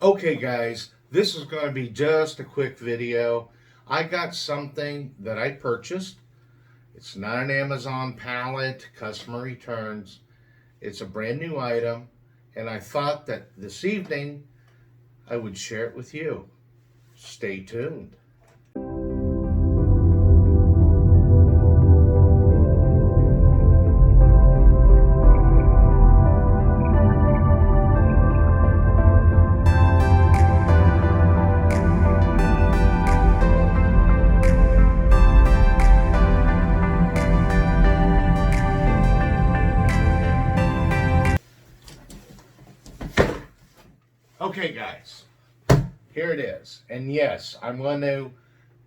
Okay guys, this is going to be just a quick video. I got something that I purchased. It's not an Amazon pallet, customer returns. It's a brand new item, and I thought that this evening I would share it with you. Stay tuned. Okay guys, here it is. And yes, I'm going to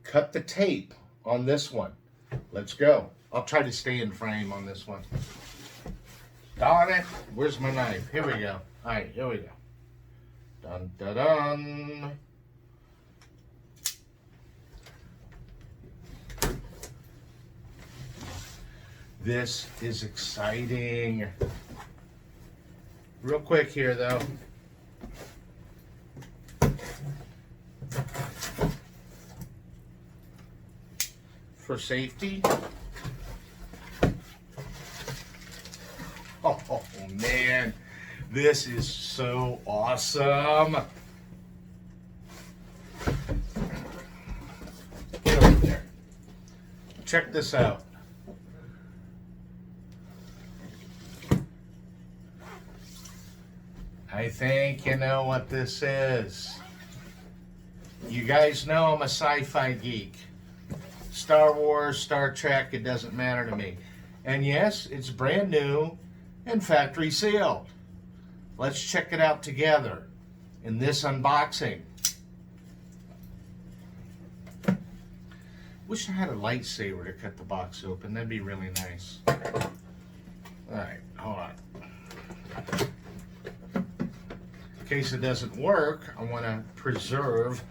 cut the tape on this one. Let's go. I'll try to stay in frame on this one. Darn it. Where's my knife? Here we go. All right, here we go. Dun, dun, dun. This is exciting. Real quick here though. For safety. Oh man, this is so awesome. Get over there. Check this out. I think you know what this is. You guys know I'm a sci-fi geek. Star Wars, Star Trek, it doesn't matter to me. And yes, it's brand new and factory sealed. Let's check it out together in this unboxing. Wish I had a lightsaber to cut the box open. That'd be really nice. Alright, hold on. In case it doesn't work, I want to preserve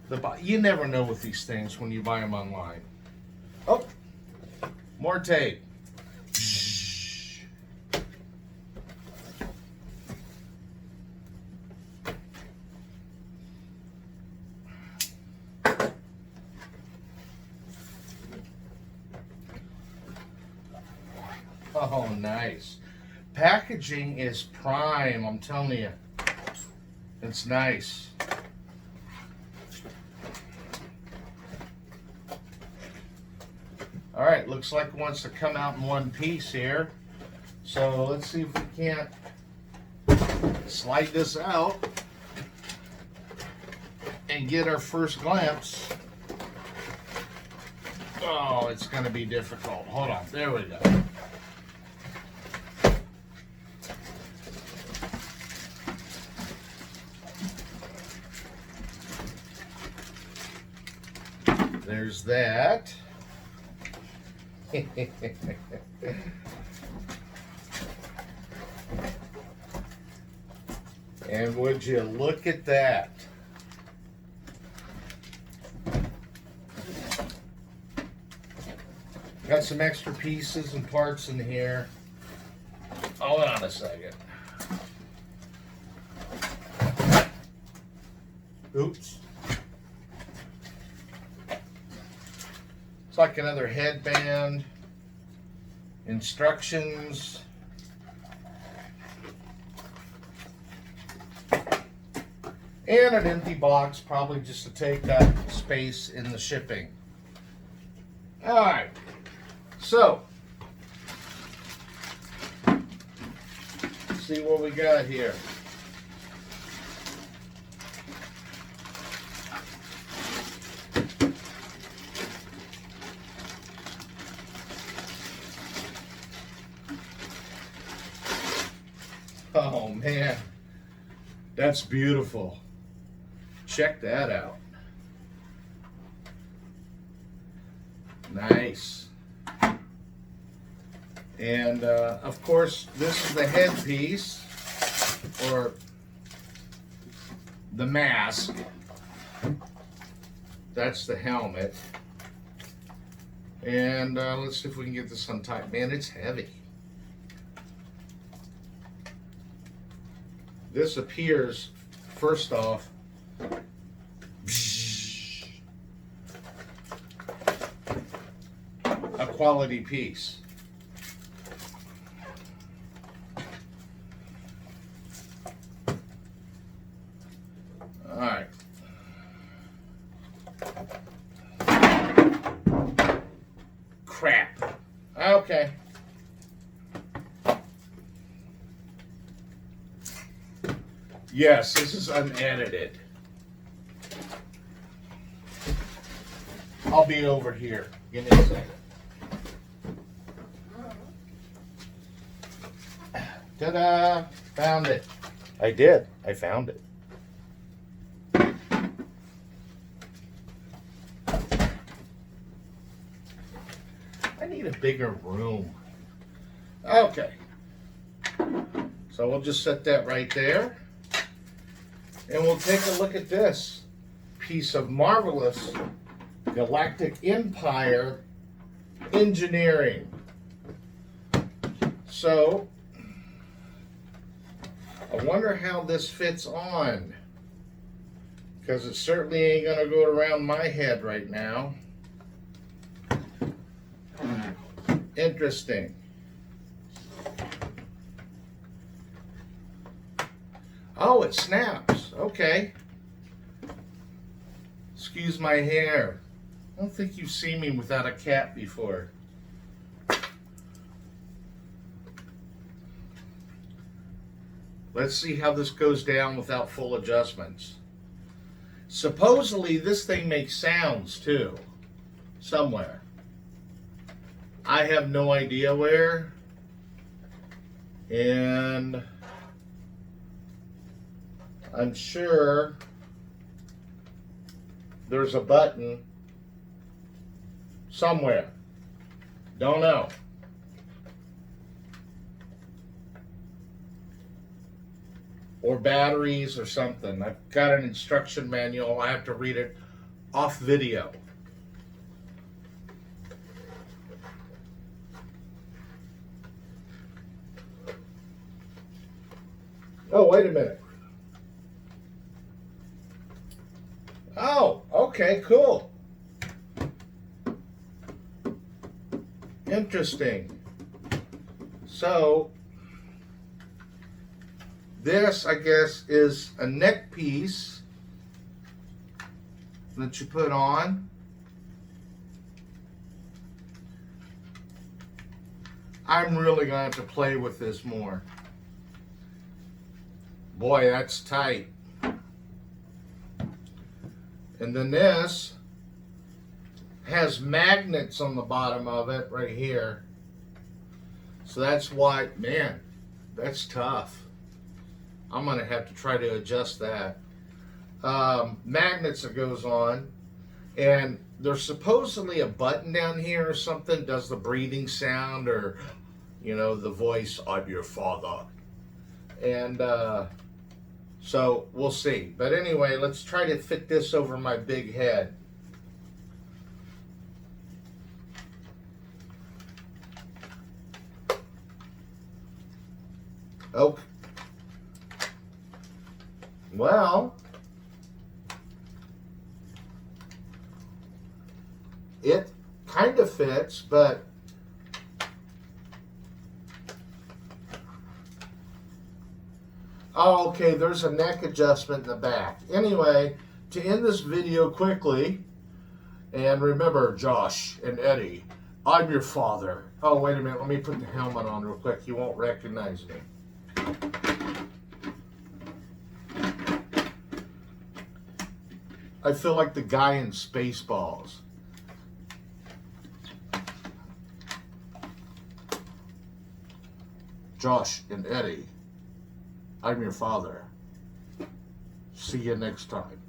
the box. You never know with these things when you buy them online. Oh, more tape. Oh, nice. Packaging is prime, I'm telling you. It's nice. All right, looks like it wants to come out in one piece here. So let's see if we can't slide this out and get our first glimpse. Oh, it's going to be difficult. Hold on, there we go. There's that. And would you look at that? Got some extra pieces and parts in here. Hold on a second. Oops. It's like another headband, instructions, and an empty box, probably just to take up space in the shipping. All right, so let's see what we got here. Oh man, that's beautiful. Check that out. Nice. And of course, this is the headpiece, or the mask. That's the helmet. And let's see if we can get this untied. Man, it's heavy. This appears first off, a quality piece. All right. Crap. Okay. Yes, this is unedited. I'll be over here. Give me a second. Ta-da! Found it. I did. I found it. I need a bigger room. Okay. So we'll just set that right there. And we'll take a look at this piece of marvelous Galactic Empire engineering. So, I wonder how this fits on, because it certainly ain't going to go around my head right now. Interesting. Oh, it snaps. Okay. Excuse my hair. I don't think you've seen me without a cap before. Let's see how this goes down without full adjustments. Supposedly this thing makes sounds too, somewhere. I have no idea where. And I'm sure there's a button somewhere. Don't know. Or batteries or something. I've got an instruction manual. I have to read it off video. Oh, wait a minute. Oh, okay, cool. Interesting. So, this, I guess, is a neck piece that you put on. I'm really going to have to play with this more. Boy, that's tight. And then this has magnets on the bottom of it right here. So that's why, man, that's tough. I'm going to have to try to adjust that. Magnets that goes on. And there's supposedly a button down here or something, does the breathing sound or, you know, the voice, I'm your father. And so we'll see. But anyway, let's try to fit this over my big head. Okay. Well, it kind of fits, but oh, okay, there's a neck adjustment in the back. Anyway, to end this video quickly, and remember, Josh and Eddie, I'm your father. Oh, wait a minute, let me put the helmet on real quick. You won't recognize me. I feel like the guy in Spaceballs. Josh and Eddie, I'm your father. See you next time.